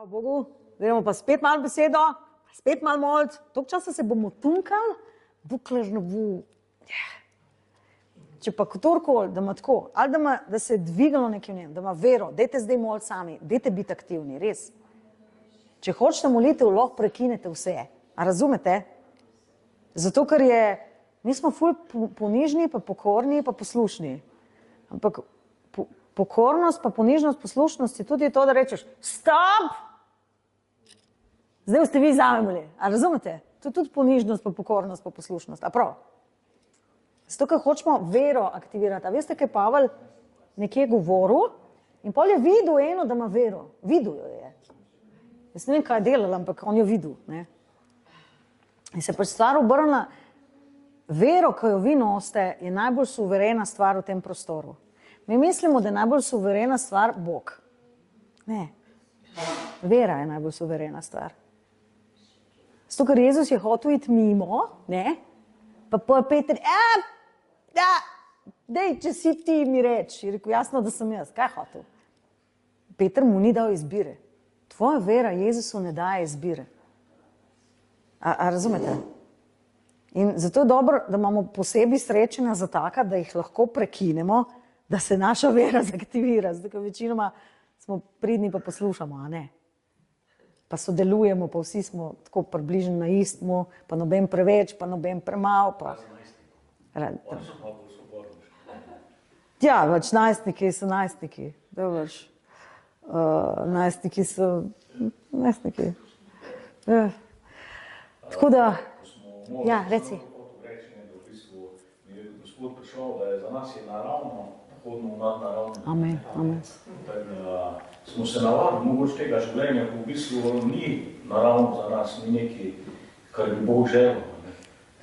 Hvala Bogu. Gremo pa spet malo besedo, spet malo molt. Tok časa se bomo tunkali, dokler ne bo. Če pa kdorkoli, da ima tako, ali da se je dvigalo nekaj v njem, da ima vero, dajte zdaj molt sami, dajte biti aktivni, res. Če hočete molitev, lahko prekinete vse. A razumete? Zato, ker mi smo ful ponižni, pa pokorni, pa poslušni. Ampak pokornost, pa ponižnost, poslušnost je tudi to, da rečeš, stop! Zdaj ste vi zame bili. A razumete? To je tudi ponižnost, pa pokornost, pa poslušnost. A prav? Zato, ker hočemo vero aktivirati. A veste, kaj je Pavel nekje govoril? In pol je videl eno, da ima vero. Videl jo je. Jaz ne vem, kaj je delal, ampak on jo videl. Ne? In se pač stvar obrnila. Vero, ko jo vi nosite, je najbolj suverena stvar v tem prostoru. Mi mislimo, da je najbolj suverena stvar Bog. Ne. Vera je najbolj suverena stvar. Zato, ker Jezus je hotel iti mimo, ne? Pa je Peter, dej, če si ti mi reč. Je rekel, jasno, da sem jaz. Kaj je hotel? Peter mu ni dal izbire. Tvoja vera Jezusu ne daje izbire. A razumete? In zato je dobro, da imamo posebej srečanja za taka, da jih lahko prekinemo, da se naša vera zaktivira. Zato, ker večinoma smo pridni pa poslušamo, a ne? Pa sodelujemo, pa vsi smo tako približni na istmu, pa noben preveč, pa noben premalo. Pa... Ja, več najstniki so najstniki. Najstniki so najstniki. Ja. Tako da, ja, reci. Gospod prišel, da je za nas je naravno, hodno v nadnaravno. Amen, amen. Smo se navadili mogoče tega življenja, ko v bistvu ni naravno za nas, ni nekaj, kar bi Bog želel.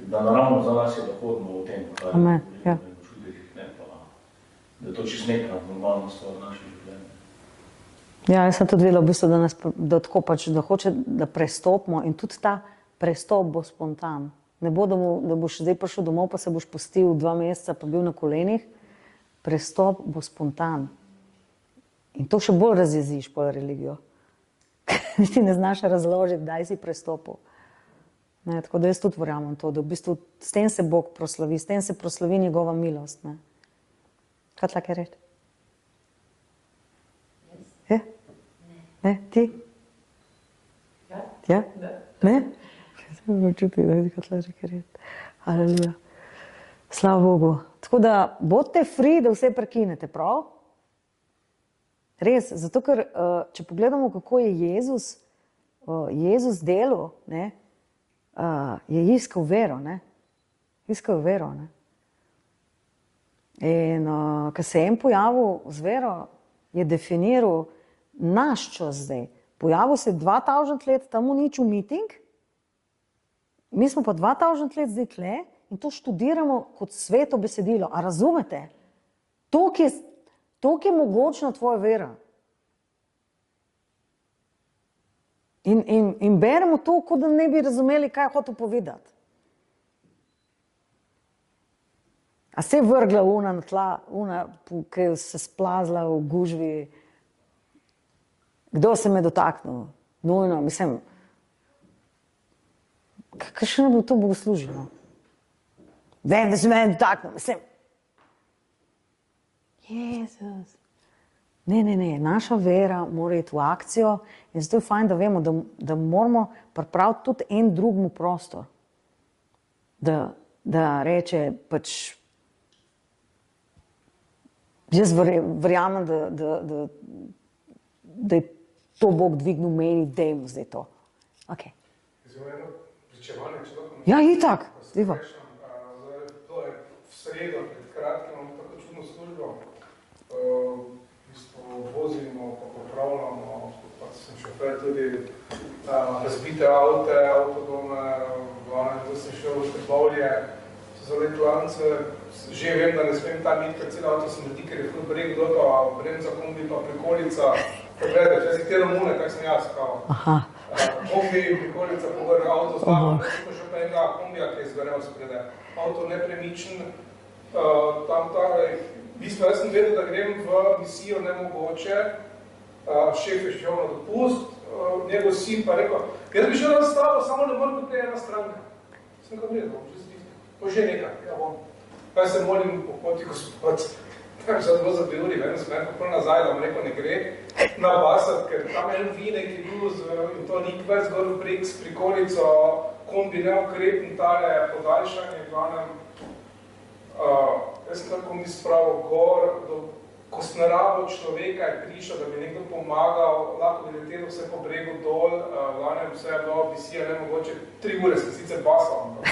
Da naravno za nas je, da hodimo v tem, kar je čudih, ne pa, da je to čist neka normalna stvar naše življenje. Ja, jaz sem tudi vedela v bistvu, da tako pač, da hoče, da prestopimo in tudi ta prestop bo spontan. Ne bo, da boš zdaj prišel domov, pa se boš pustil 2 meseca, pa bil na kolenih. Prestop bo spontan. In to še bolj razjeziš po religijo. Ti ne znaš razložiti, daj si prestopil. Ne, tako da jaz tudi verjamem to, da v bistvu s tem se Bog proslavi, s tem se proslavi njegova milost. Ne. Kaj tlake reči? Je? Ne, ti? Ja? Ne? Čuti, da je kaj tlake reči. Aleluja. Slava Bogu. Tako da bodite free, da vse prekinete, prav? Res, zato ker, če pogledamo, kako je Jezus delal, ne, je iskal vero, ne? Iskal vero, ne? In ko se je pojavil z vero, je definiral naš čas zdaj. Pojavil se 2000 let, tam v niču meeting, mi smo pa 2000 let zdaj tle in to študiramo kot sveto besedilo. A razumete? Toliko je mogočna tvoja vera. In beremo to, kot da ne bi razumeli, kaj je hotel povedati. A se je vrgla una na tla, ki je se splazila v gužvi. Kdo se me dotaknil? Nujno, mislim. Kaj še ne bo to bogoslužilo? Vem, da se me dotaknil, mislim. Jezus. Ne, naša vera mora iti v akcijo in zato je fajn, da vemo, da moramo pripraviti tudi en drugmu prostor. Da reče pač, jaz verjamem, da je to Bog dvignil meni, dajmo zdaj to. Ok. Zdaj eno pričevanje, če lahko... Ja, itak. Diva. To je v sredo, pred kratkim, imamo tako čudno službo. V bistvu vozimo, pa popravljamo, pa sem šofer tudi razbite avtodome, da sem šel v Trbovlje, so za letovance, že vem, da ne smem tam iti, ker cel avto sem redi, ker je ful breg doto, bremza kombi pa prikolica, pogledaj, če si te Romune, tak sem jaz, kao. Kombi, prikolica, pogledaj, avto znamo, da še pa enega kombija, ki je zverel sprede. Avto nepremičen, tam v bistvu, jaz sem vedel, da grem v misijo nemogoče, šef je šel na dopust, njegov sin pa rekel, jaz bi šel s tabo, samo ne morem kot ena stranka. Sem ga vredno, že nekaj, ja bom. Pa se molim po poti gospod, tako še bilo za 2 uri, vedno sem nekaj prv nazaj, da mu rekel ne gre na basat, ker tam en vinek je bil in to nikver zgor prek s prikolico, kombi neokrepni tale podaljšanje, glavnem, jaz sem tako mi spravil gor, ko sem narabo človeka je prišel, da bi nekdo pomagal, lahko bi letel vse po bregu dol, glavnem vse je bilo visija, ne mogoče 3 ure sem sicer basal, ampak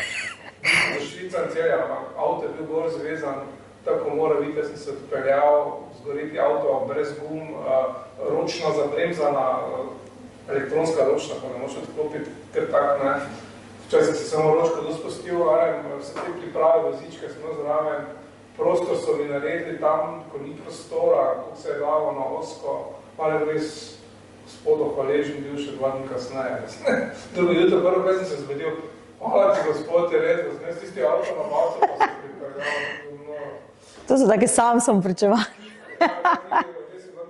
za Švicar celja, ampak avto je bil gor zvezan, tako mora biti, jaz sem se odpeljal, zgoriti avto brez gum, ročna zabremzana, elektronska ročna, pa ne moč odklopiti, ker tak ne. Včasih se samo ročko dospustil, vse te priprave vozičke sem zraven, prostor so mi naredili tam, ko ni prostora, kot se je dalo na osko, malo res gospodo hvaležen bil še 2 dni kasneje. Drugo jutro, prvo kaj sem se zbudil, hvala ti gospod je red, da sem jaz tisti avto na balcu, pa se pripeljal. To so take sam pričevanje. Res je bila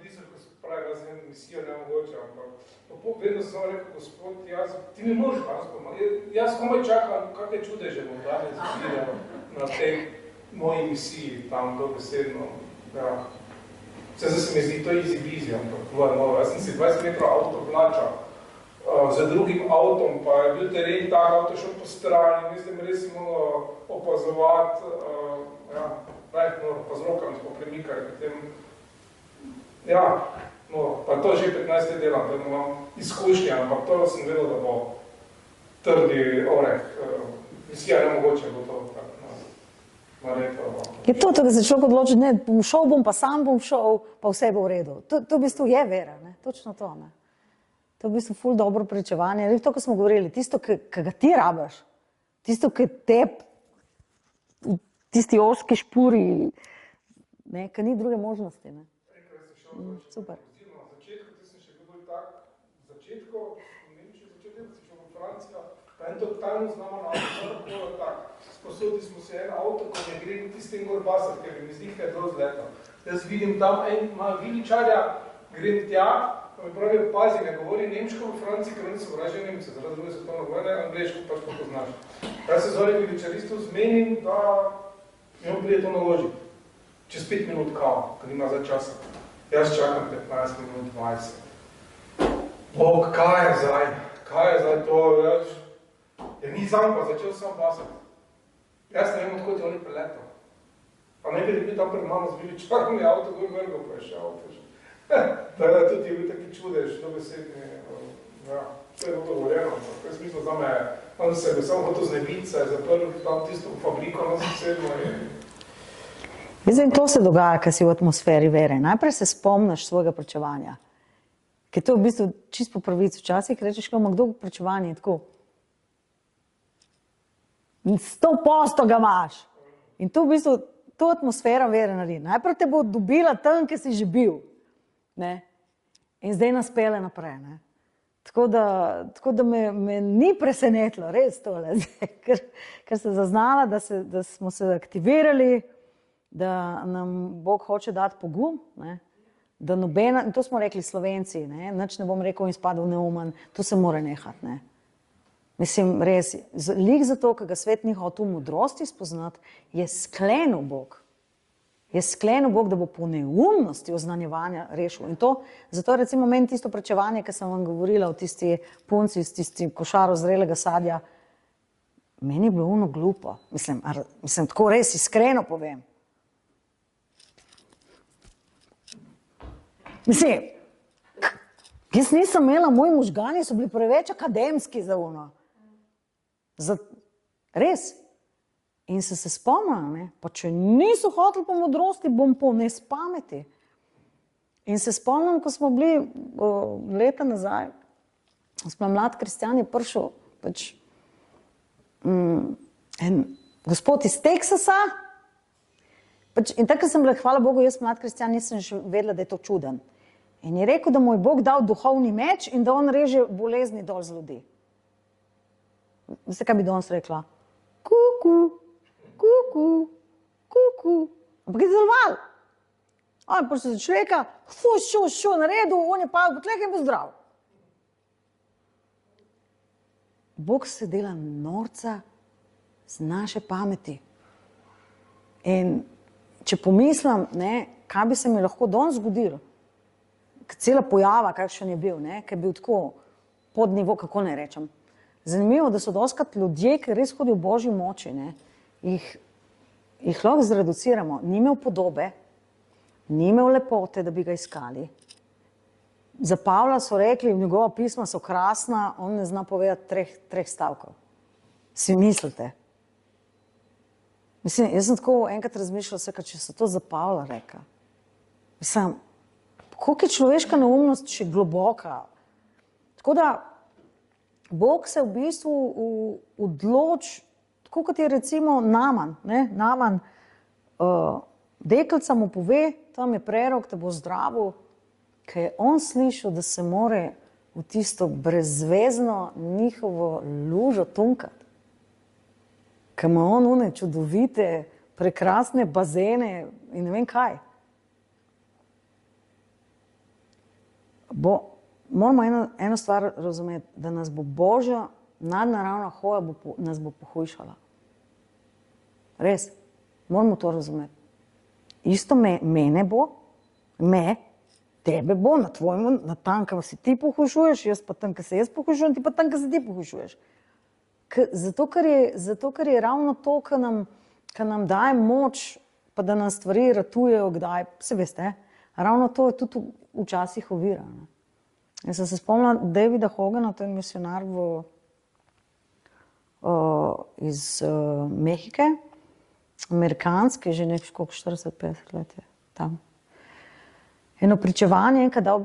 misija, ko se pravi, da sem misija nemogoče, ampak vedno sem samo rekel, gospod, ti mi možeš danes pomagati, jaz komaj čakam, kakve čudeže bom danes videl na tej moji misiji, tam dobesedno, ja. Vse se mi zdi, to je easy, ampak jaz sem si 20 metrov avto vlačal, za drugim avtom, pa je bil teren tak, avto šel po strani, mislim, res si mogel opazovati, pa z rokami smo premikali, potem, pa to že 15 let delam, da imam izkušnje, ampak to sem vedel, da bo trdi oreh, misija nemogoče bo to tako. Je to, da se človek odloči, ne, šel bom, pa sam bom šel, pa vse bo v redu. To v bistvu je vera, ne, točno to, ne. To je v bistvu ful dobro pričevanje. To, ko smo govorili, tisto, ki ga ti rabiš, tisto, ki te v tisti oski špuri, ne, ki ni druge možnosti, ne. Super. Na začetku, ti sem še bil tak, v začetku, v Nemčiji začetku, si šel v Francijo, pa en totalno znamo na avto, tako. Posodili smo se en avto, ko ne gre tistem gor basat, ker mi zdi, kaj je to zleto. Jaz vidim tam en malo viličarja, grem tja, pa mi pravijo, pazi, ne govori nemško v Franciji, ker oni so vraženi Nemce, zaradi druge svetovne vojne, angleško pač pa poznaš. Jaz se zori viličaristov zmenim, da mi on prije to naložiti. Čez 5 minut kao, ker nima za časa. Jaz čakam 15 minut, 20. Bog, kaj je zdaj to, več? Ja, ni sam pa, začel sam basati. Jaz ne vem, odkot je oni preletel. Pa ne bi bil tam pred mano zbili, čakam je avto, gor vrgo, pa je še avto. Tako da tudi je bil taki čudež, dobesedni, to je bilo govorjeno. V smislu tam je, on se je samo hotel znebiti, se je zaprl tam tisto fabriko na sosedno. Mislim, to se dogaja, ko si v atmosferi vere. Najprej se spomniš svojega pričevanja. Ker to je v bistvu čisto po pravici. Včasih rečeš, kako ima kdo pričevanje, tako. 100% ga imaš. In to v bistvu, to atmosfera vere naredi. Najprej te bo dobila tam, kjer si že bil. Ne? In zdaj nas pele naprej. Ne? Tako da me ni presenetilo, res tole. Ker se zaznala, da smo se aktivirali, da nam Bog hoče dati pogum, ne? Da nobena, in to smo rekli Slovenci, ne? Nič ne bom rekel in spadal neumen, to se mora nehati. Ne? Mislim, res, lik zato, ker ga svet ni hotel modrosti spoznati, je sklenil Bog. Je sklenil Bog, da bo po neumnosti oznanjevanja rešil. In to, zato recimo meni tisto pričevanje, ki sem vam govorila o tisti punci s tistim košarom zrelega sadja, meni je bilo ono glupo. Mislim, tako res iskreno povem. Mislim, jaz nisem imela, moji možgani so bili preveč akademski za ono. Res. In se spomnila, ne? Pa če niso hoteli po modrosti, bom po nespameti. In se spomnim, ko smo bili leta nazaj, smo mlad kristjan je prišel, pač, en gospod iz Teksasa, pač, in tako sem bila, hvala Bogu, jaz mlad kristjan nisem še vedela, da je to čuden. In je rekel, da mu je Bog dal duhovni meč in da on reže bolezni dol z ljudi. Veste, kaj bi danes rekla? Kuku, kuku, kuku. Ampak je deloval. On je prišel za človeka, šo, naredil, on je pa tlek in bil zdrav. Bog se dela norca z naše pameti. In če pomislim, ne, kaj bi se mi lahko danes zgodilo, cela pojava, kakšen je bil, ne, ki je bil tako pod nivo, kako ne rečem. Zanimivo, da so dostikrat ljudje, ki res hodijo v Božji moči, ne, jih lahko zreduciramo. Ni imel podobe, ni imel lepote, da bi ga iskali. Za Pavla so rekli, njegova pisma so krasna, on ne zna povedati treh stavkov. Si mislite? Mislim, jaz sem tako enkrat razmišljala, če so to za Pavla reka. Mislim, koliko je človeška neumnost še globoka. Tako da, Bog se v bistvu odloči, tako kot je recimo Naman, ne, Naman, deklica mu pove, tam je prerok, te bo zdravil, ker je on slišal, da se more v tisto brezvezno njihovo lužo tunkati. Ker ima on one čudovite, prekrasne bazene in ne vem kaj. Moramo eno stvar razumeti, da nas bo Božja nadnaravna hoja nas bo pohujšala. Res, moramo to razumeti. Isto mene bo, tebe bo, na tam, kjer si ti pohujšuješ, jaz pa tam, kjer se jaz pohujšujem, ti pa tam, kjer se ti pohujšuješ. Zato, ker je ravno to, kar nam daje moč, pa da nam stvari ratujejo, kdaj, se veste, ravno to je tudi včasih ovira. Jaz sem se spomnila Davida Hogana, to je misionar iz Mehike, amerikanski, že nekako 40-50 let je tam. Eno pričevanje, kada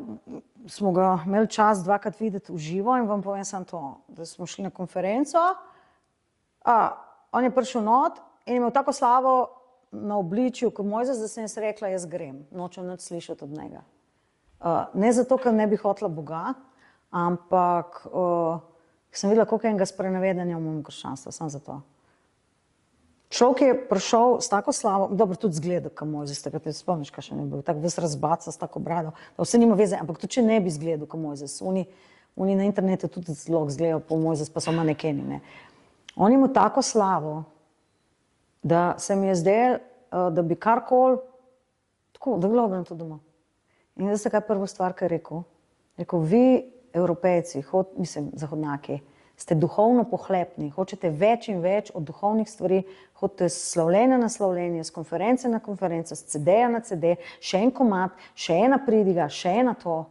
smo ga imeli čas dvakrat videti v živo in vam povem samo to, da smo šli na konferenco, on je prišel not in imel tako slavo na obličju, kot Mojzes, da sem jaz rekla, jaz grem, nočem nič slišati od njega. Ne zato, ker ne bi hotela Boga, ampak sem videla, koliko enega sprenevedanja v mojem krščanstvu, samo zato. Človek je prišel s tako slavo, dobro tudi zgleda, kot Mojzes, takrat te spomniš, kaj še ne bil, tako ves razbaca s tako brado, da vse nima veze, ampak tudi če ne bi zgledal, kot Mojzes, oni na internetu tudi zelo zgledajo po Mojzes, pa so manekeni, ne. On ima tako slavo, da se mi je zdel, da bi karkoli, tako, da globim to doma. In zdaj se kaj prvo stvar, kaj je rekel? Rekel, vi, Evropejci, mislim, zahodnjaki, ste duhovno pohlepni, hočete več in več od duhovnih stvari, hodite s slavljenja na slavljenje, s konference na konference, s CD-ja na CD, še en komad, še ena pridiga, še ena to,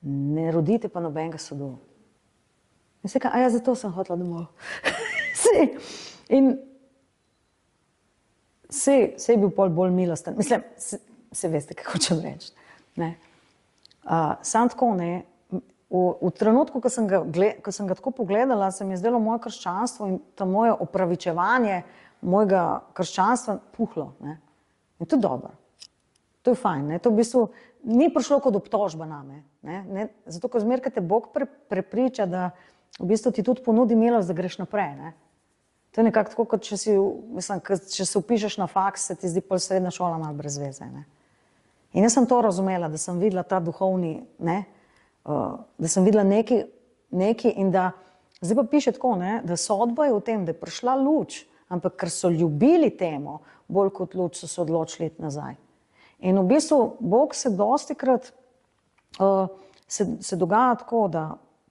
ne rodite pa nobenega sodu. In se kaj, zato sem hotela domov. In se je bil bolj milosten. Mislim, se veste, kaj hočem reči. Sam tako, ne, v trenutku, ko sem ga tako pogledala, se mi je zdelo moje krščanstvo in to moje opravičevanje mojega krščanstva puhlo. Ne. In to je dobro. To je fajn. Ne. To v bistvu ni prišlo kot obtožba name. Ne. Zato, ko zmeraj te Bog prepriča, da v bistvu ti tudi ponudi milost, da greš naprej. Ne. To je nekako tako, kot če se upišeš na faks, se ti zdi pol srednja šola malo brez veze. Ne. In jaz sem to razumela, da sem videla ta duhovni, ne, da sem videla nekaj in da, zdaj pa piše tako, ne, da sodba je v tem, da je prišla luč, ampak ker so ljubili temo, bolj kot luč so se odločili iti nazaj. In v bistvu Bog se dostikrat se dogaja tako, da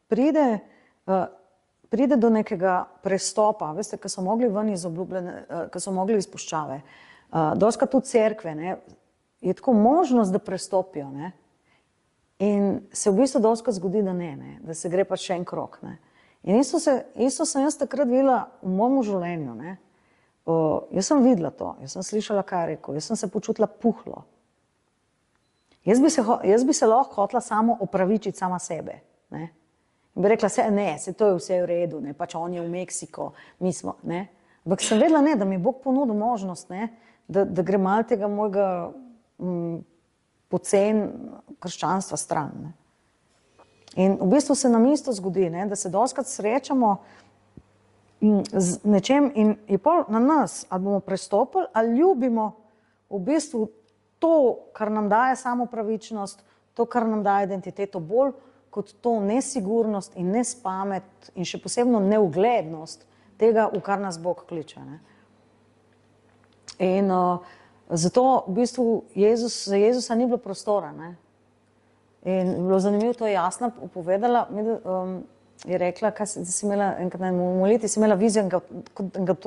pride do nekega prestopa, veste, ko so mogli ven iz obljubljene, ko so mogli iz puščave, dostikrat tudi cerkve, ne, je tako možnost, da prestopijo, ne. In se v bistvu dostikrat zgodi, da ne, da se gre pa še en krog, ne. In isto sem jaz takrat videla v mojem življenju, ne. Jaz sem videla to, jaz sem slišala, kaj je rekel, jaz sem se počutila puhlo. Jaz bi se lahko hotela samo opravičiti sama sebe, ne. In bi rekla, se to je vse v redu, ne, pač on je v Meksiko, mi smo, ne. Ampak sem vedela, ne, da mi Bog ponudil možnost, ne, da gre malo tega mojega pocen krščanstva stran. Ne. In v bistvu se nam isto zgodi, ne, da se dostikrat srečamo z nečem in je pol na nas, ali bomo prestopili, ali ljubimo v bistvu to, kar nam daje samopravičnost, to, kar nam daje identiteto bolj, kot to nesigurnost in nespamet in še posebno neuglednost tega, v kar nas Bog kliče. Ne? In zato v bistvu za Jezusa ni bilo prostora. Ne? In bilo zanimivo, to je Jasna povedala, je rekla, da si imela enkrat na molitvi, si imela vizijo enega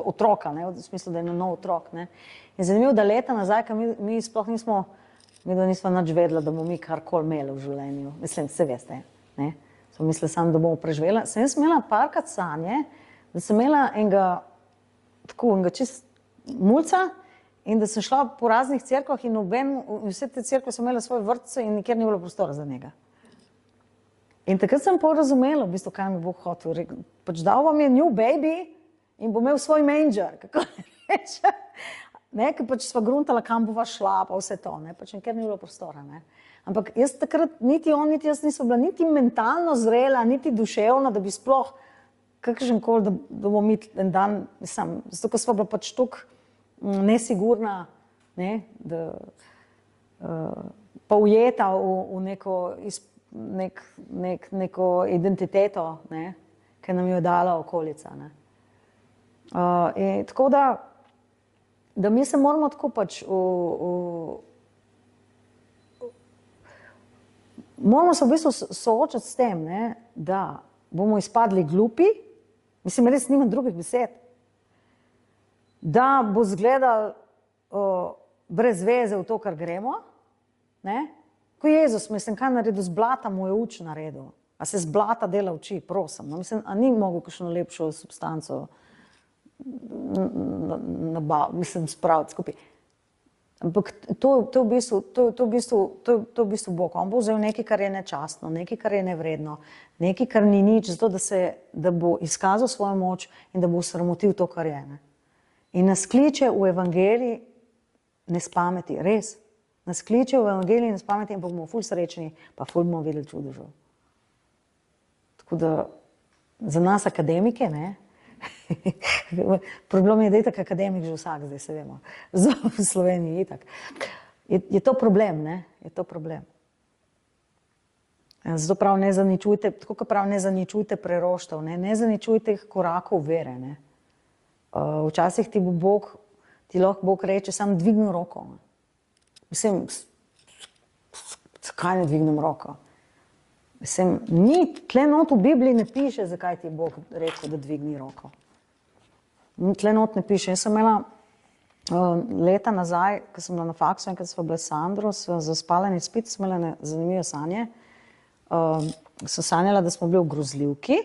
otroka, ne? V smislu, da je nov otrok. Ne? In zanimivo, da leta nazaj, ker mi sploh nismo nič vedela, da bomo mi karkoli imeli v življenju. Mislim, vse veste. Ne? Smo mislili samo, da bomo preživela. Sem jaz imela parkrat sanje, da sem imela enega čist mulca in da sem šla po raznih cerkvah in vse te cerkve so imele svoje vrtce in nikjer ni bilo prostora za njega. In takrat sem razumela, v bistvu, kaj mi Bog hotel. Pač dal vam je new baby in bo imel svoj manger, kako reče. Ne, ker pač sva gruntala, kam bova šla, pa vse to, ne, pač nikjer ni bilo prostora, ne. Ampak jaz takrat, niti on, niti jaz nisem bila niti mentalno zrela, niti duševna, da bi sploh kakšenkoli, da bomo mi en dan, mislim, zato, ko sva bila pač toliko nesigurna, ne, da pa ujeta v neko identiteto, ne, ki nam jo je dala okolica, ne. Tako da mi se moramo tako pač moramo se v bistvu soočati s tem, ne, da bomo izpadli glupi, mislim, res nimam drugih besed, da bo zgledal brez veze v to, kar gremo, ne, ko Jezus, mislim, kaj naredil, z blata mu je uč naredil, a se z blata dela oči, prosim, no, mislim, a ni mogel kakšno lepšo substanco mislim, spraviti skupaj. Ampak to je v bistvu Bog. On bo vzel nekaj, kar je nečastno, nekaj, kar je nevredno, nekaj, kar ni nič, zato da bo izkazal svojo moč in da bo sramotil to, kar je. Ne? In nas kliče v evangeliji nespameti, res. Nas kliče v evangeliji nespameti in bomo ful srečni, pa ful bomo videli čudežev. Tako da za nas akademike, ne, problem je, da je tak akademik že vsak, zdaj se vemo, v Sloveniji itak. Je to problem, ne? Je to problem. Zato prav ne zaničujte, tako kot prav ne zaničujte preroštev, ne zaničujte korakov vere, ne? Včasih ti lahko Bog reče, sam dvigni roko. Mislim, zakaj ne dvignem roko? Mislim, tle not v Bibliji ne piše, zakaj ti je Bog rekel, da dvigni roko. Tle not ne piše. Jaz sem imela leta nazaj, ko sem bila na faksu in ko sem bila s Sandro, za spaleni izpit, sem imela zanimive sanje. Sem sanjala, da smo bili v grozljivki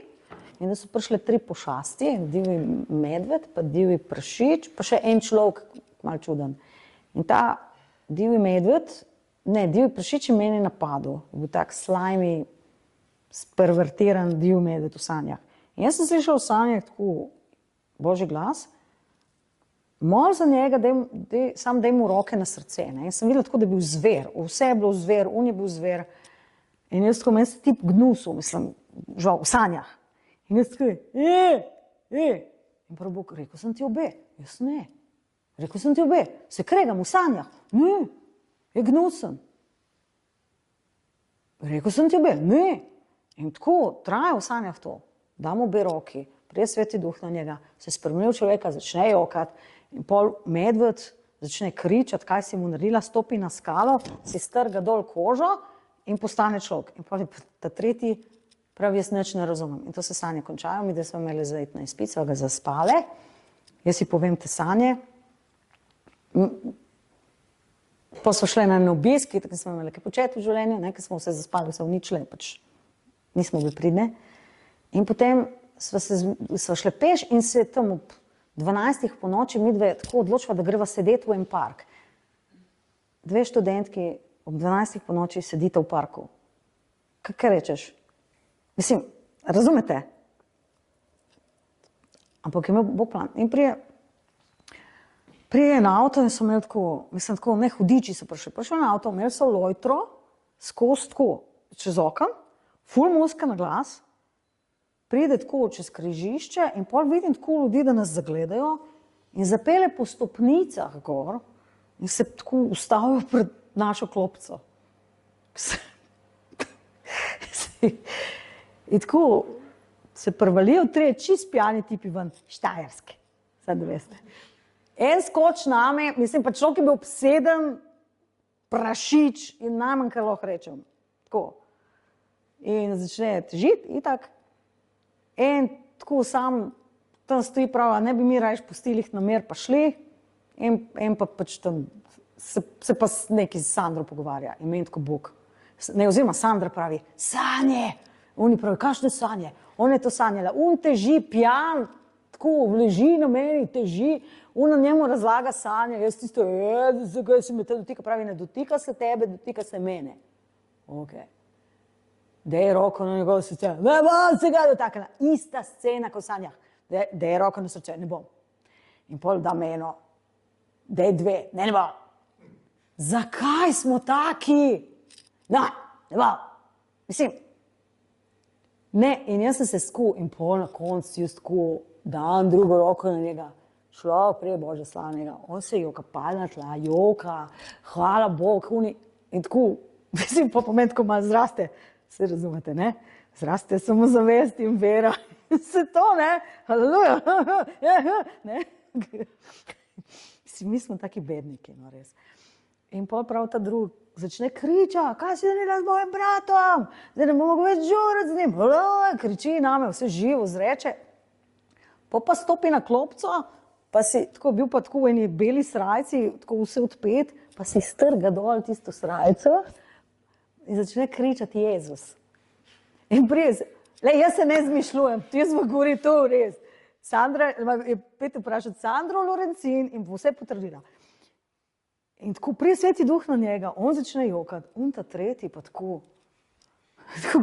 in da so prišle 3 pošasti, divji medved, pa divji prašič, pa še en človek, malo čuden. In ta divji medved, divji prašič je meni napadel, je bil tak slajmi, pervertiran divji medved v sanjah. In jaz sem slišala v sanjah tako Božji glas, mol za njega, sam daj mu roke na srce. Ne? In sem videla tako, da je bil zver, vse je bilo zver, on je bil zver. In jaz tako, meni se tip gnusil, mislim, žal, v sanjah. In jaz tako, In prav Bog, rekel sem ti obe. Jaz ne. Rekel sem ti obe. Se kregam v sanjah. Ne, je gnusen. Rekel sem ti obe. Ne. In tako traja v sanjah to. Dam obe roki, prije Sveti Duh na njega, se spremeni v človeka, začne jokati in pol medved začne kričati, kaj si mu naredila, stopi na skalo, si strga dol kožo in postane človek. In pol je ta tretji, pravi, jaz nič ne razumem. In to se sanje končajo, mi da smo imeli zaiti na izpit, sva ga zaspale, jaz si povem te sanje, pa smo šli na obisk, tako smo imeli kaj početi v življenju, ker smo vse zaspali, se uničili, pač nismo bili pridne. In potem sva šle peš in se tam ob 12 po noči midve tako odločila, da greva sedeti v en park. 2 študentki ob 12 po noči sedite v parku. Kaj rečeš? Mislim, razumete? Ampak je imel Bog plan. In prije en avto in so imeli tako, mislim tako, ne hudiči so prišli. Prišel na avto, imeli so lojtro, skozi tako, čez okno, ful muzika na glas, pride tako čez križišče in pol vidim tako ljudi, da nas zagledajo in zapele po stopnicah gor in se tako ustavijo pred našo klopco. In tako se prvalijo treje čist pijani tipi ven, štajerski, sad da veste. En skoč name, mislim, pa človek je bil obseden, prašič in najmanj, kar lahko rečem. Tako. In začne težiti, itak. En tako sam tam stoji prav, ne bi mi rajš pustili jih na mer pa šli. En pa pač tam se pa neki z Sandro pogovarja in meni tako Bog. Ne, oziroma Sandra pravi, sanje! Oni pravi, kakšne sanje? On je to sanjala. On teži, pijan, tako leži na meni, teži. On na njemu razlaga sanje. Jaz tisto, zakaj se me te dotika? Pravi, ne dotika se tebe, dotika se mene. Ok. Dej roko na njegovo srce. Ne bom se ga dotaknila. Ista scena kot v sanjah. Dej roko na srce, ne bom. In pol da me eno. Dej dve, ne bom. Zakaj smo taki? No, ne bom. Mislim, ne, in jaz sem se sku in pol na koncu jaz tako dam drugo roko na njega. Človek prije Bože slavnega. On se joka, pade na tla, joka, hvala Bog. In tako, mislim, pa pomen tako malo zraste. Se razumete, ne? Zraste samozavest in vera. Se to, ne? Haleluja. Ne? Mi smo taki bedniki, no res. In pol prav ta drug začne kričati, kaj si naredila z mojim bratom? Zdaj ne bomo več žurati z njim. Kriči name, vse živo zreče. Pa stopi na klopco, pa si tako bil pa tako v eni beli srajci, tako vse odpet, pa si strga dol tisto srajco in začne kričati Jezus. In prije, jaz se ne zmišljujem, jaz vam govorim to res. Sandra, je Peter vprašati Sandro Lorencin in vse potrdila. In tako prije Sveti Duh na njega, on začne jokati, on ta tretji pa tako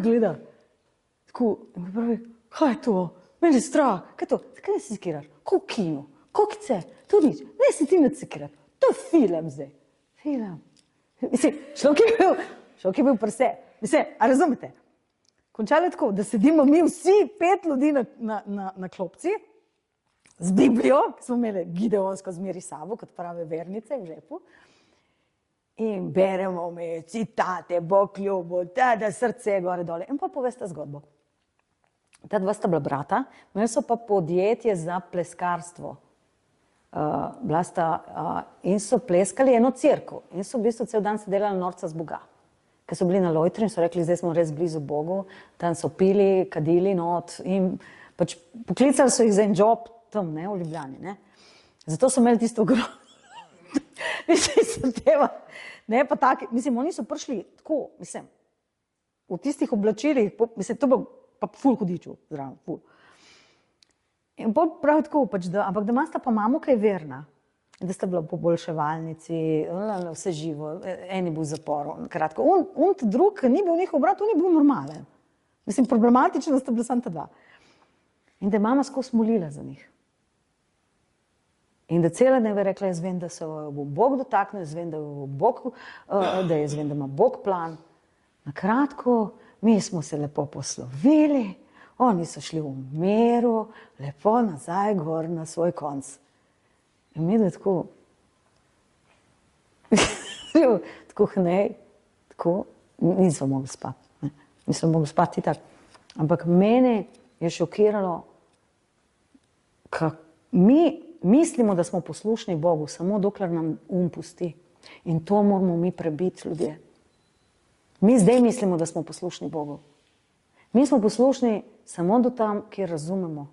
gleda, tako, in mi pravi, kaj je to? Meni je strah, kaj je to? Zakaj ne si sekiraš? Ko v kinu, kokice, to nič, ne si ti ne sekirati, to je film zdaj. Film. Mislim, človek je bil prse. Mislim, a razumete? Končalo je tako, da sedimo mi vsi 5 ljudi na klopci, z Biblijo, ki smo imeli gideonsko zmeri sabo, kot prave vernice v žepu, in beremo mi citate, Bog ljubo, da srce gore dole. In pa povesta zgodbo. Ta dva sta bila brata, imeli so pa podjetje za pleskarstvo. In so pleskali eno cerkev. In so v bistvu cel dan se delali norca z Boga. Ker so bili na lojtri in so rekli, zdaj smo res blizu Bogu. Tam so pili, kadili not in pač poklicali so jih za en job tam, ne, v Ljubljani, ne. Zato so imeli tisto ogromno. Ne, pa taki, mislim, oni so prišli tako, mislim, v tistih oblačilih, mislim, to bo pa ful hudiču, zraven, ful. In bolj prav tako, pač, ampak da imasta pa mamo, kaj verna. Da sta bila po boljševalnici, vse živo, en je bil v zaporu, kratko. On drug, ki ni bil njihov brat, on je bil normalen. Mislim, problematično sta bila samo ta dva. In da je mama skozi molila za njih. In da cele dneve rekla, jaz vem, da se bo Bog dotaknil, jaz vem, da ima Bog plan. Na kratko, mi smo se lepo poslovili, oni so šli v miru, lepo nazaj gor na svoj konc. In mi da tako, tako hnej, tako, nismo mogli spati. Nismo mogli spati tako. Ampak mene je šokiralo, kako mi mislimo, da smo poslušni Bogu, samo dokler nam pusti. In to moramo mi prebiti, ljudje. Mi zdaj mislimo, da smo poslušni Bogu. Mi smo poslušni samo do tam, kjer razumemo.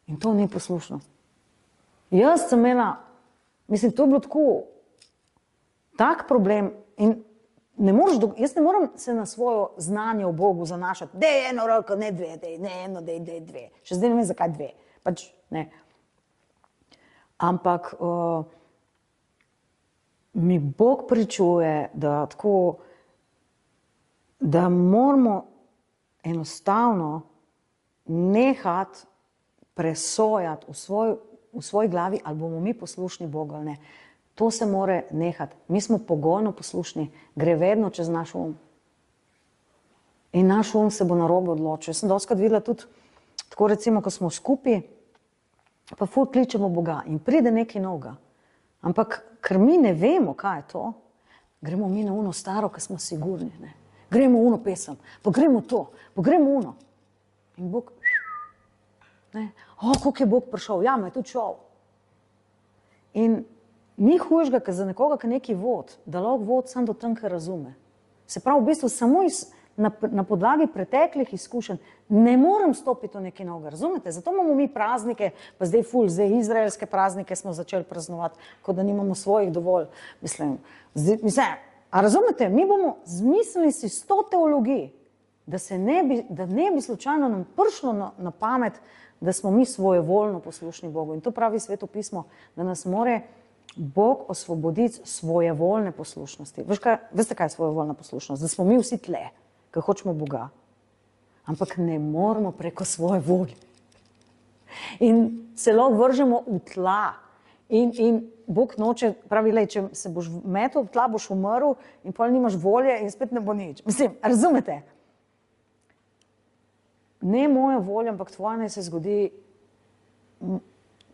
In to ni poslušnost. Jaz sem imela, mislim, to je bilo tako, tak problem in jaz ne moram se na svojo znanje o Bogu zanašati. Dej eno roko, ne dve, dej dve. Še zdaj ne vem, zakaj dve. Pač ne. Ampak mi Bog pričuje, da tako, da moramo enostavno nehati presojati v svoji glavi, ali bomo mi poslušni Bogu ali ne. To se more nehati. Mi smo pogojno poslušni, gre vedno čez naš In naš se bo narobe odločil. Jaz sem dostikrat videla tudi, tako recimo, ko smo skupaj, pa ful kličemo Boga in pride nekaj novega. Ampak, ker mi ne vemo, kaj je to, gremo mi na staro, ki smo sigurni, ne. gremo uno pesem, pa gremo to, pa gremo uno. In Bog, ne, koliko je Bog prišel, ja, me je tudi šel. In ni hujšega, ker za nekoga, ki nekaj vod, da lahko vod sam do tam, kar razume. Se pravi, v bistvu samo na podlagi preteklih izkušenj ne morem stopiti v nekaj novega, razumete? Zato imamo mi praznike, pa zdaj izraelske praznike smo začeli praznovati, kot da nimamo svojih dovolj. Mislim, a razumete, mi bomo zmislili si 100 teologij, da ne bi slučajno nam prišlo na pamet, da smo mi svojevoljno poslušni Bogu. In to pravi Sveto pismo, da nas more Bog osvoboditi svojevoljne poslušnosti. Veste, kaj je svojevoljna poslušnost? Da smo mi vsi tle, ki hočemo Boga. Ampak ne moramo preko svoje volje. In celo vržemo v tla. In Bog noče, pravi, če se boš metal v tla, boš umrl in pol nimaš volje in spet ne bo nič. Mislim, razumete? Ne moja volja, ampak tvoja naj se zgodi.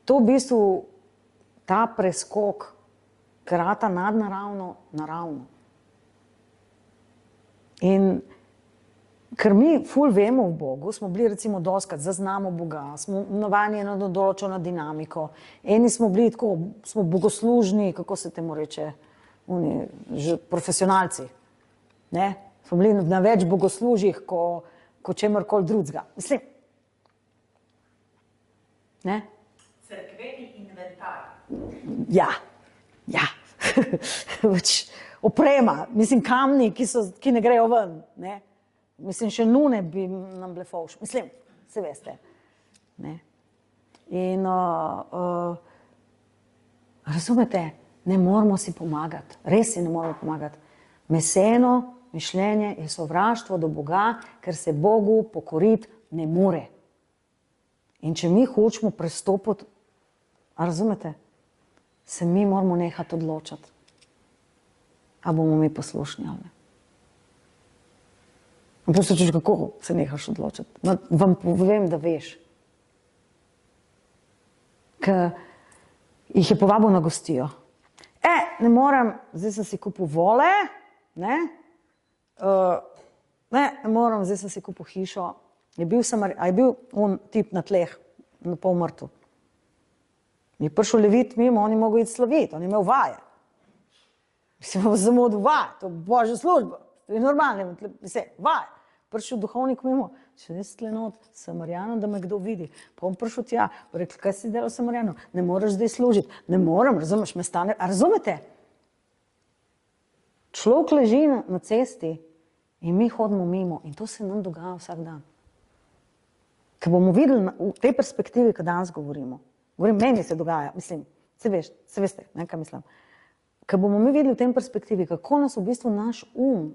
To v bistvu ta preskok krata nadnaravno, naravno. In ker mi ful vemo v Bogu, smo bili recimo doskrat, zaznamo Boga, smo navajeni na določeno dinamiko, eni smo bili tako, smo bogoslužni, kako se temu reče, profesionalci, ne? Smo bili na več bogoslužjih, ko čemrkoli drugega. Mislim, ne? Cerkveni inventar. Ja. Oprema, mislim, kamni, ki ne grejo ven, ne? Mislim, še nune bi nam bile fovš. Mislim, se veste. Ne? In razumete, ne moramo si pomagati. Res si ne moramo pomagati. Meseno mišljenje je sovraštvo do Boga, ker se Bogu pokoriti ne more. In če mi hočemo prestopiti, a razumete, se mi moramo nehati odločati. A bomo mi poslušni ali ne. Poslušaj, kako se nehaš odločiti? Vam povem, da veš. Ker jih je povabil na gostijo. Ne morem, zdaj sem si kupil vole, ne morem, zdaj sem si kupil hišo. Je bil on tip na tleh, na pol mrtvu. Je prišel Levit mimo, on je mogel iti slaviti, on je imel vaje. Mislim, samo od vaje, to je božja služba, to je normalno, vaje. Prišel duhovnik mimo, če ne sklenot, Samarjano, da me kdo vidi. Pa on prišel tja, rekel, kaj si delal Samarjano? Ne moreš zdaj služiti. Ne morem, razumeš, me stane. A razumete? Človek leži na cesti in mi hodimo mimo in to se nam dogaja vsak dan. Ker bomo videli v tej perspektivi, ko danes govorimo. Govorim, meni se dogaja, mislim, se veste, ne, kaj mislim. Ker bomo mi videli v tej perspektivi, kako nas v bistvu naš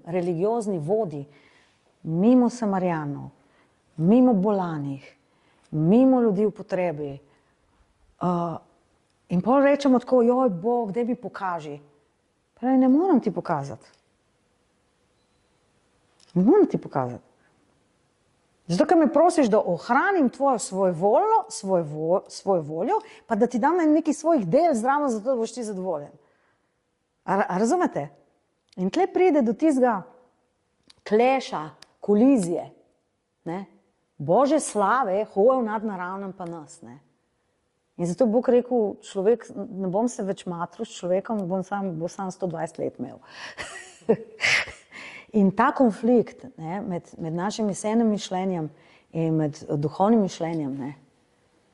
religiozni vodi mimo Samarjanov, mimo bolanih, mimo ljudi v potrebi. In pol rečemo tako, joj, Bog, daj mi pokaži. Pa ne moram ti pokazati. Ne moram ti pokazati. Zato, ker me prosiš, da ohranim tvojo svojo voljo, pa da ti dam nekaj svojih del zraven, zato da boš ti zadovoljen. A razumete? In tle pride do tistega kleša, kolizije, ne? Božje slave hojo nad naravnem pa nas, ne? In zato Bog rekel, človek, ne bom se več matral s človekom, bo sam 120 let imel. In ta konflikt, ne, med našim miselnim mišljenjem in med duhovnim mišljenjem, ne,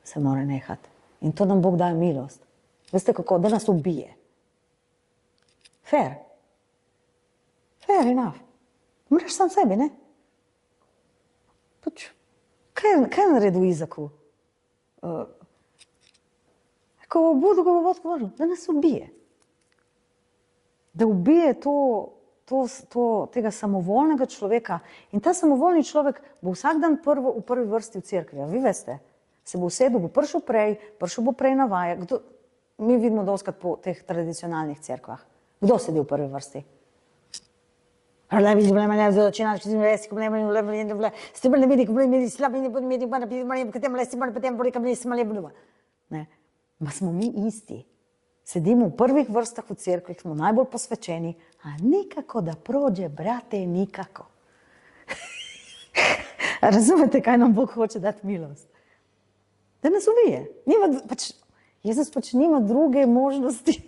se mora nehati. In to nam Bog daje milost. Veste kako? Da nas ubije. Fair enough. Mreš sam sebi, ne? Kaj je naredil Izaku? Ko bo odgovoril, da nas ubije. Da ubije tega samovoljnega človeka. In ta samovoljni človek bo vsak dan v prvi vrsti v cerkvi. Vi veste, se bo usedel, bo prišel prej na vaje. Mi vidimo doskrat po teh tradicionalnih cerkvah. Kdo sedi v prvi vrsti? Ma smo mi isti. Sedimo v prvih vrstah v cerkvi, smo najbolj posvečeni, a nikako da prođe, brate, nikako. Razumete, kaj nam Bog hoče dati milost? Da nas uvije. Jezus pač nima druge možnosti.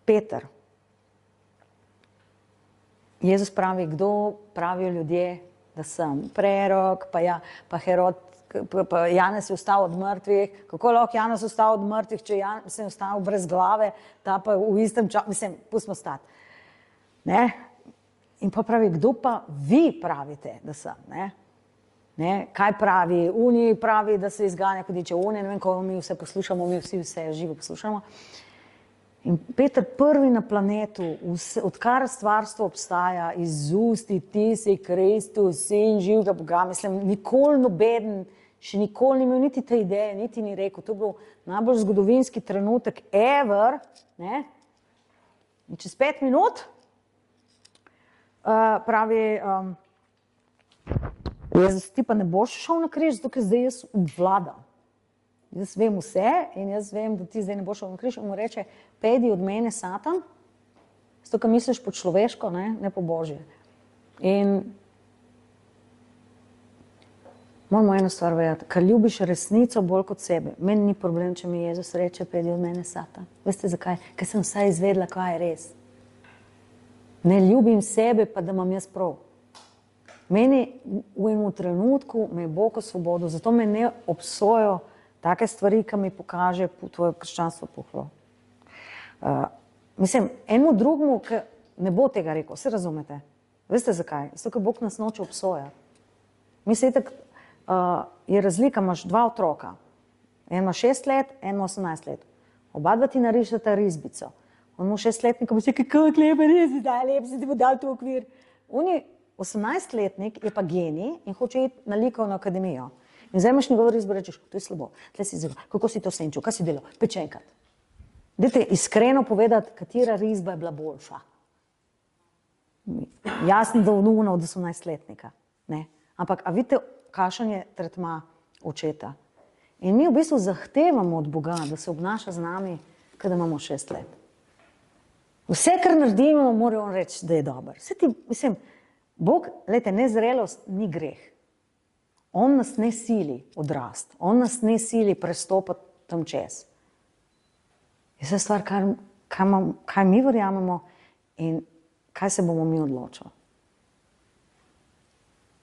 Peter. Jezus pravi, kdo pravijo ljudje, da sem? Prerok, pa Herod, pa Janez je vstal od mrtvih. Kako lahko Janez vstal od mrtvih, če sem vstal brez glave, ta pa v istem času, mislim, pustimo stati. Ne? In pa pravi, kdo pa vi pravite, da sem? Ne? Kaj pravi? Uni pravi, da se izganja hudiče, uni, ne vem, ko mi vse poslušamo, mi vse živo poslušamo. In Peter prvi na planetu, odkar stvarstvo obstaja, izusti, ti si Kristus, sin živega Boga, mislim, nikoli nobeden, še nikoli ni imel niti te ideje, niti ni rekel, to je bil najbolj zgodovinski trenutek ever, ne? In čez 5 minut pravi, Jezus, ti pa ne boš šel na križ, zato ker zdaj jaz obvladam. Jaz vem vse in jaz vem, da ti zdaj ne boš šel na križ. In mu reče, pejdi od mene, Satan, zato ker misliš po človeško, ne po Božje. In moramo eno stvar vedeti, ker ljubiš resnico bolj kot sebe. Meni ni problem, če mi Jezus reče, pejdi od mene, Satan. Veste zakaj? Ker sem vsaj izvedela, kaj je res. Ne ljubim sebe, pa da imam jaz prav. Meni v enem trenutku me je Bog osvobodil, zato me ne obsojajo take stvari, ki mi pokaže tvoje krščanstvo puhlo. Mislim, enemu drugemu, ki ne bo tega rekel, se razumete? Veste zakaj? Zato, ker Bog nas noče obsojati. Mislite, je razlika, imaš 2 otroka. En ima 6 let, en ima 18 let. Oba dva ti narišeta risbico. On mu 6-letnik, bo si kako lepa risbica, lep si ti bo dal to okvir. On je 18-letnik, je pa genij in hoče iti na likovno akademijo. In zdaj imaš njegov risbo, rečeš, to je slabo, tle si zelo, kako si to senčil, kaj si delal, pečenkrat. Dajte iskreno povedati, katera risba je bila boljša. Jasno, da vnuna od 18-letnika. Ne? Ampak, a vidite, kakšen je tretma očeta. In mi v bistvu zahtevamo od Boga, da se obnaša z nami, kada imamo 6 let. Vse, kar naredimo, mora on reči, da je dober. Vse ti, mislim, Bog, gledajte, nezrelost ni greh. On nas ne sili odrast. On nas ne sili prestopati tam čez. Je vse stvar, kaj mi verjamemo in kaj se bomo mi odločili.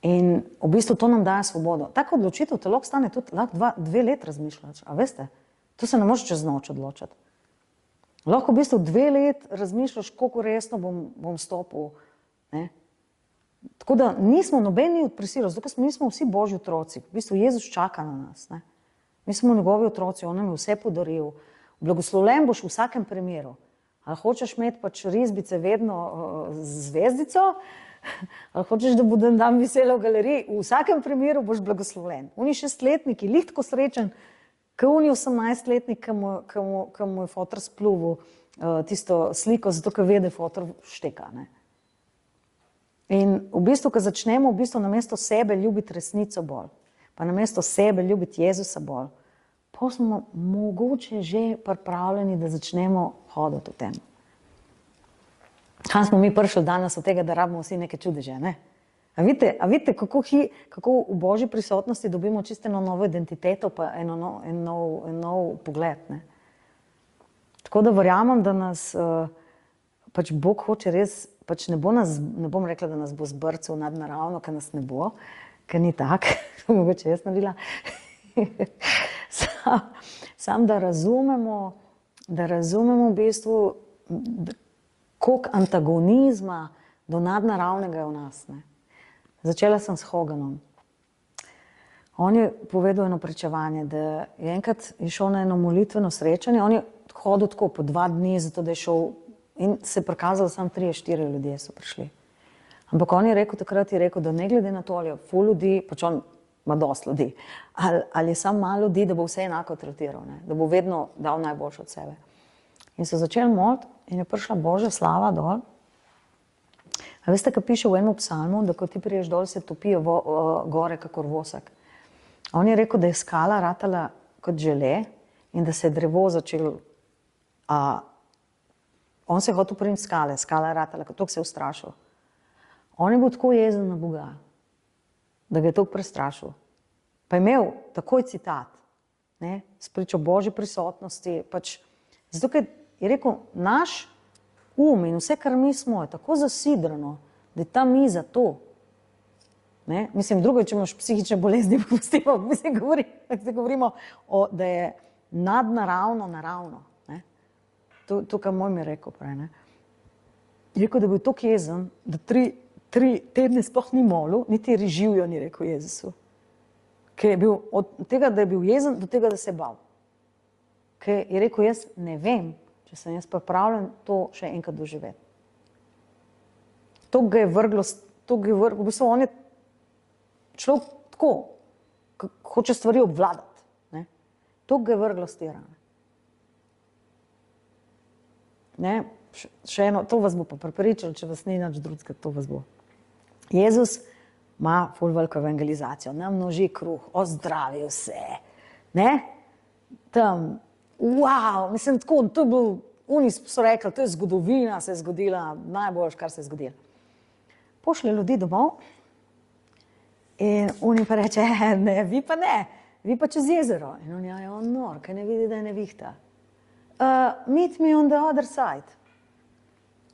In v bistvu to nam daje svobodo. Tako odločitev te lahko stane tudi 2 let razmišljati. A veste, to se ne može čez noč odločiti. Lahko v bistvu 2 let razmišljaš, koliko resno bom stopil. Ne? Tako da nismo nobeni od prisilov, zato ker mi smo vsi Božji otroci. V bistvu Jezus čaka na nas. Ne? Mi smo njegovi otroci, on nam je vse podaril. Blagoslovljen boš v vsakem primeru. Ali hočeš imeti pač risbice vedno zvezdico, ali hočeš, da bo dan veselo v galeriji, v vsakem primeru boš blagoslovljen. Oni 6-letniki, lih tako srečen, kot oni 18-letnik, ki mu je fotor spluvil tisto sliko, zato ker ve, da je fotor šteka. Ne? In v bistvu, ko začnemo v bistvu namesto sebe ljubiti resnico bolj, pa namesto sebe ljubiti Jezusa bolj, pa smo mogoče že pripravljeni, da začnemo hoditi v tem. Kam smo mi prišli danes od tega, da rabimo vsi neke čudeže, ne? A vidite, kako v Božji prisotnosti dobimo čisto eno novo identiteto, pa en nov pogled, ne? Tako da verjamem, da nas pač Bog hoče res, pač ne bom rekla, da nas bo zbrcal nadnaravno, ker nas ne bo, ker ni tak, mogoče jaz naredila. Sam da razumemo v bistvu, koliko antagonizma do nadnaravnega je v nas. Ne? Začela sem s Hoganom. On je povedal eno pričevanje, da je enkrat šel na eno molitveno srečanje, on je hodil tako po 2 dni, zato da je šel in se prikazalo, samo 3-4 ljudje so prišli. Ampak on je rekel, takrat je rekel, da ne glede na to, ali je ful ljudi, pač on ima dosti ljudi, ali je samo malo ljudi, da bo vse enako tretiral, ne? Da bo vedno dal najboljše od sebe. In so začeli moliti in je prišla Božja slava dol. A veste, kaj piše v enem psalmu, da ko ti priješ dol, se topijo gore kakor vosek. On je rekel, da je skala ratala kot žele in da se je drevo začelo. On se je hotel priti skala je ratala, toliko se je ustrašil. On je bil tako jezen na Boga. da ga je toliko prestrašil. Pa je imel takoj citat, ne, spričo Božji prisotnosti, pač, zato ker je rekel, naš in vse, kar mi smo, je tako zasidrano, da je ta miza to. Ne? Mislim, drugo, če imaš psihične bolezni, govorimo, da je nadnaravno naravno. Ne? To, kar moj mi je rekel prej. Ne? Je rekel, da je bil toliko jezen, da tri tedne sploh ni molil, niti reživjo ni rekel Jezusu. Ker je bil od tega, da je bil jezen, do tega, da se je bal. Ker je rekel, jaz ne vem, če sem jaz pripravljen to še enkrat doživeti. To ga je vrglo, v bistvu on je človek tako, hoče stvari obvladati. Ne? To ga je vrglo s tira. Ne? Še eno, to vas bo pa prepričalo, če vas ni nič drugega, to vas bo. Jezus ima ful veliko evangelizacijo, namnoži kruh, ozdravi vse. Ne? Tam, wow, mislim tako, to je bil, oni so rekli, to je zgodovina, se je zgodila, najboljš, kar se je zgodilo. Pošlje ljudi domov in oni pa reče, ne, vi pa ne, vi pa čez jezero. In on je on nor, kaj ne vidi, da je nevihta. Meet me on the other side.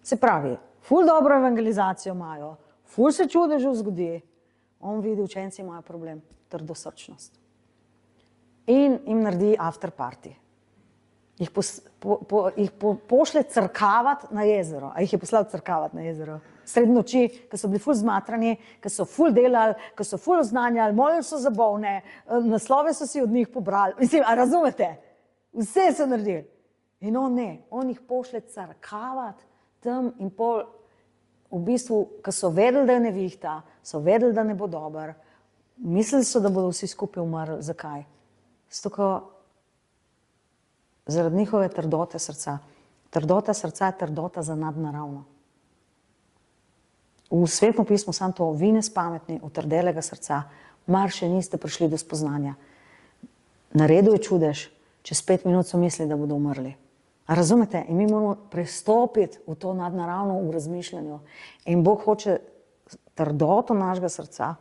Se pravi, ful dobro evangelizacijo imajo, ful se čudežev zgodi, on vidi, učenci imajo problem, trdosrčnost. In jim naredi after party. Jih pošle crkavati na jezero. A jih je poslal crkavati na jezero? Sred noči, ko so bili ful zmatrani, ko so ful delali, ko so ful oznanjali, molili so za bolne, naslove so si od njih pobrali. Mislim, a razumete? Vse so naredili. In on ne, on jih pošle crkavati tam in pol, v bistvu, ko so vedeli, da je nevihta, so vedeli, da ne bo dober, mislili so, da bodo vsi skupaj umrli. Zakaj? Zato, zaradi njihove trdote srca. Trdota srca je trdota za nadnaravno. V Svetem pismu samo to, vi nespametni, utrdelega srca, mar še niste prišli do spoznanja. Naredil je čudež, čez 5 minut so mislili, da bodo umrli. A razumete? In mi moramo prestopiti v to nadnaravno v razmišljanju. In Bog hoče trdoto našega srca.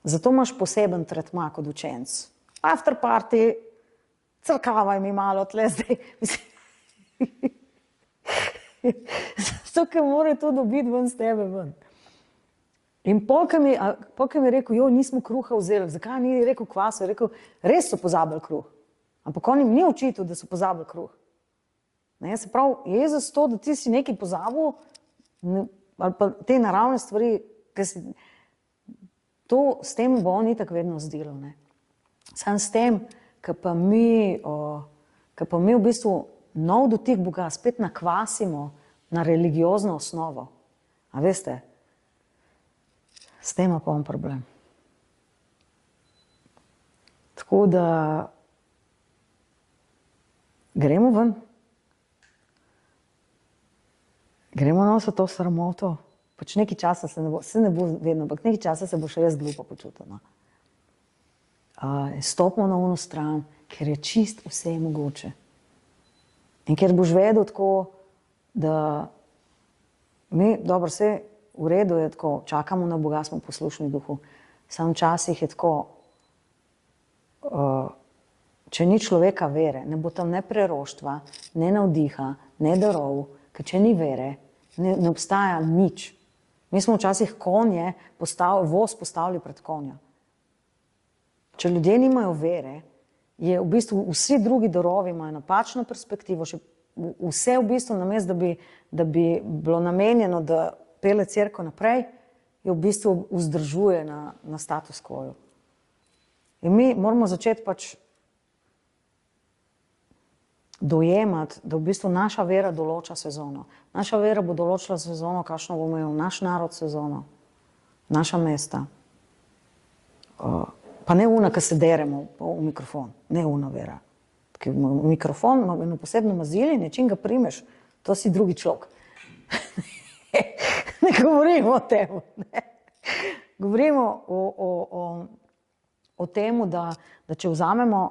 Zato imaš poseben tretma kot učenc. After party, crkavaj mi malo tle zdaj. Zato, ker mora to dobiti ven z tebe ven. In polk mi je rekel, nismo kruha vzeli. Zakaj ni rekel kvaso? Je rekel, res so pozabili kruh. Ampak on jim ni očitil, da so pozabili kruh. Ne, se pravi, Jezus to, da ti si nekaj pozabil, ali pa te naravne stvari, s tem bo on itak vedno zdelo. Sam s tem, ki pa mi v bistvu nov dotik Boga spet nakvasimo na religiozno osnovo. A veste, s tem pa on problem. Tako da gremo ven. Gremo na vse to sramoto. Pač nekaj časa se ne bo vedno, ampak nekaj časa se bo še res glupo počutil. Stopimo na ono stran, ker je čist vse mogoče. In ker boš vedel tako, da mi, dobro, vse v redu je tako, čakamo na Boga, smo poslušni duhu. Sam včasih je tako, če ni človeka vere, ne bo tam ne preroštva, ne navdiha, ne darov, ker če ni vere, ne obstaja nič. Mi smo včasih konje, voz postavili pred konja. Če ljudje nimajo vere, je v bistvu vsi drugi darovi imajo napačno perspektivo, še vse v bistvu namesto, da bi bilo namenjeno, da pele cerkev naprej, je v bistvu vzdržuje na status quo. In mi moramo začeti pač dojemati, da v bistvu naša vera določa sezono. Naša vera bo določila sezono, kakšno bo imel naš narod sezono, naša mesta. Pa ne una, ki se deremo v mikrofon, ne una vera. Mikrofon ima eno posebno mazilje, nečim ga primeš, to si drugi človek. Ne govorimo o tem. Govorimo o tem, da če vzamemo,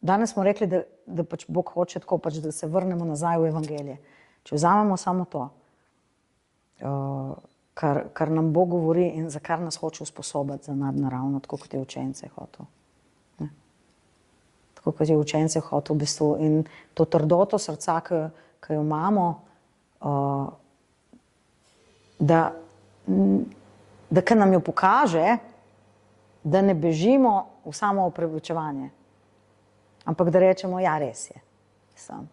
danes smo rekli, da pač Bog hoče tako, pač, da se vrnemo nazaj v evangelije. Če vzamemo samo to, kar nam Bog govori in za kar nas hoče usposobiti za nadnaravno, tako kot je učence hotel. Ne? Tako kot je učence hotel v bistvu. In to trdoto srca, ki jo imamo, da kar nam jo pokaže, da ne bežimo v samo opravičevanje, ampak da rečemo, ja, res je. Sam.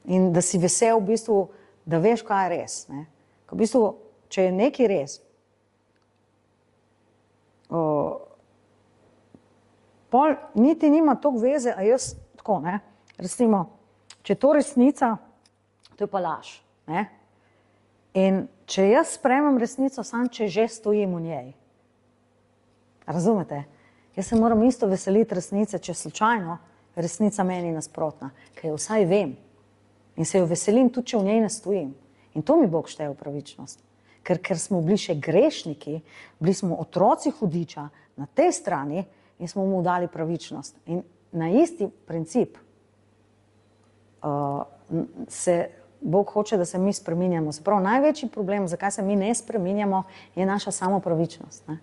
In da si vesel v bistvu, da veš, kaj je res. Ne? V bistvu, če je nekaj res, pol niti nima toliko veze, a jaz tako, ne, recimo, če je to resnica, to je pa laž, ne, in če jaz sprejmem resnico, sam če že stojim v njej, razumete, jaz se moram isto veseliti resnice, če slučajno resnica meni nasprotna, ker jo vsaj vem in se jo veselim tudi, če v njej ne stojim. In to mi Bog šteje v pravičnost. Ker smo bili še grešniki, bili smo otroci hudiča na tej strani in smo mu dali pravičnost. In na isti princip se Bog hoče, da se mi spreminjamo. Se pravi, največji problem, zakaj se mi ne spreminjamo, je naša samopravičnost. Ne?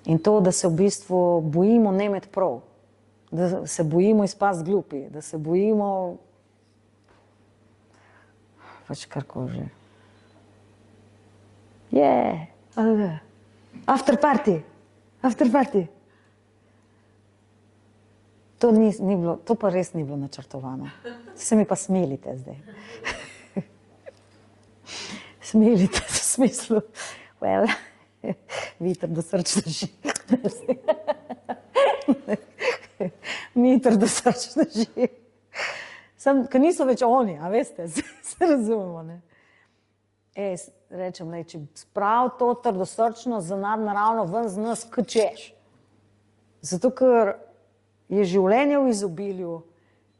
In to, da se v bistvu bojimo ne imeti prav, da se bojimo izpasti glupi, da se bojimo pač karkoli že. After party. To ni bilo, to pa res ni bilo načrtovano. Se mi pa smilite zdaj. Smilite v smislu, well, viter do srč drži. Viter do srč drži. Ker niso več oni, a veste, se razumemo, ne. Rečem, če sprav to trdosrčnost za nadnaravno ven z nas, kot češ. Zato, ker je življenje v izobilju,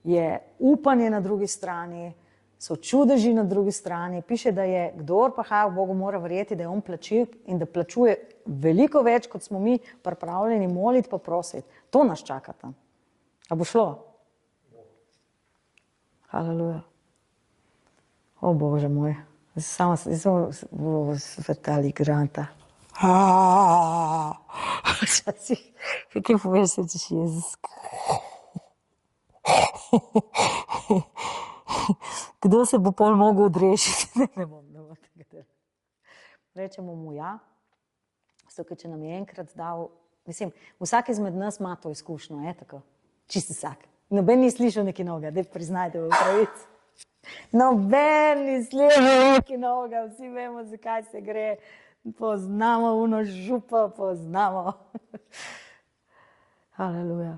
je upanje na drugi strani, so čudeži na drugi strani, piše, da je, kdor pa haja v Bogu, mora verjeti, da je on plačil in da plačuje veliko več, kot smo mi pripravljeni moliti pa prositi. To nas čaka tam. A bo šlo? Haleluja. O Bože moj, samo svetali granta. Včasih, kaj poveš, se češ Jezus. Kdo se bo pol mogel odrešiti? Ne bom tega. Rečemo mu ja, zato, če nam je enkrat dal, mislim, vsak izmed nas ima to izkušnjo, je tako? Čisto vsak. Noben ni slišal nekaj novega, daj priznajte v pravici. Noben ni slišal nekaj novega, vsi vemo, zakaj se gre. Poznamo uno župa, poznamo. Haleluja.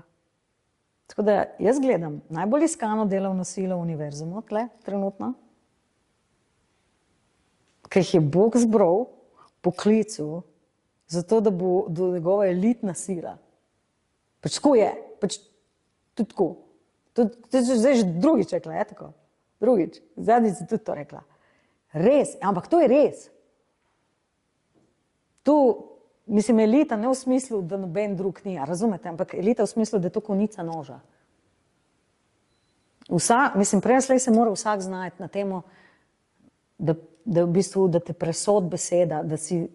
Tako da jaz gledam najbolj iskano delovno silo v univerzumu, tle, trenutno, ker jih je Bog zbral, poklical, zato da bo do njegova elitna sila. Pač tako je, pač tudi tako. Zdaj že drugič rekla, je tako? Drugič, zadnjič si tudi to rekla. Res, ampak to je res. Tu, mislim, elita ne v smislu, da noben drug ni, razumete, ampak elita v smislu, da je to konica noža. Mislim, prej se mora vsak znajti na temo, da v bistvu, da te presod beseda, da si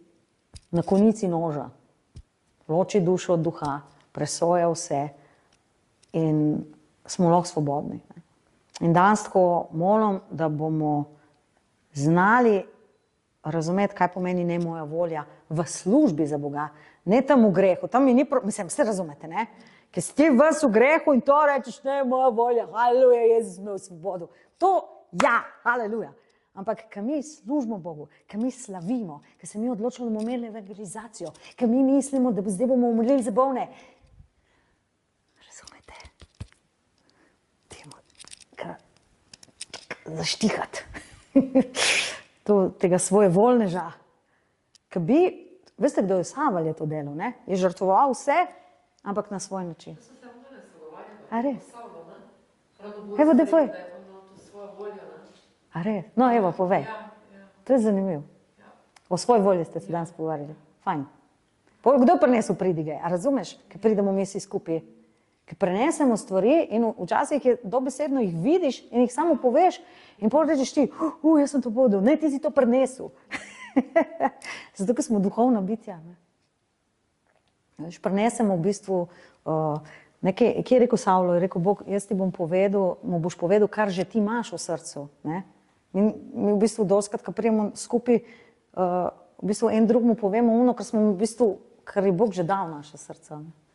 na konici noža. Loči dušo od duha, presoja vse in smo lahko svobodni. In danes tako molim, da bomo znali razumeti, kaj pomeni ne moja volja v službi za Boga, ne tam v grehu. Tam mi ni, mislim, vse razumete, ne? Ker si ti vas v grehu in to rečeš, ne moja volja, haleluja, Jezus me v svobodu. To, ja, haleluja. Ampak, ker mi služimo Bogu, ker mi slavimo, ker se mi odločimo, da bomo imeli evangelizacijo, ker mi mislimo, da zdaj bomo umrli za bolne. Razumete? Zaštihati. Tega svoje voljneža. Ker bi, veste, kdo je Savel je to delo, ne? Je žrtvoval vse, ampak na svoj način. A res? Evo, da povej. A res? No, evo, povej. To je zanimivo. O svoji volji ste se danes pogovarjali. Fajn. Kdo prinesel pridige? A razumeš, ker pridemo mi vsi skupaj Ker prenesemo stvari in včasih je dobesedno jih vidiš in jih samo poveš in potem rečeš ti, jaz sem to povedal, ne, ti si to prenesel. Zato, ker smo duhovna bitja. Prenesemo v bistvu nekaj, ki je rekel Savlo, je rekel Bog, jaz ti bom povedal, mu boš povedal, kar že ti imaš v srcu. Ne? Mi v bistvu doskrat, ko prijemo skupaj, v bistvu en drugmu povemo ono, kar smo v bistvu, kar je Bog že dal v naše srce. Ne?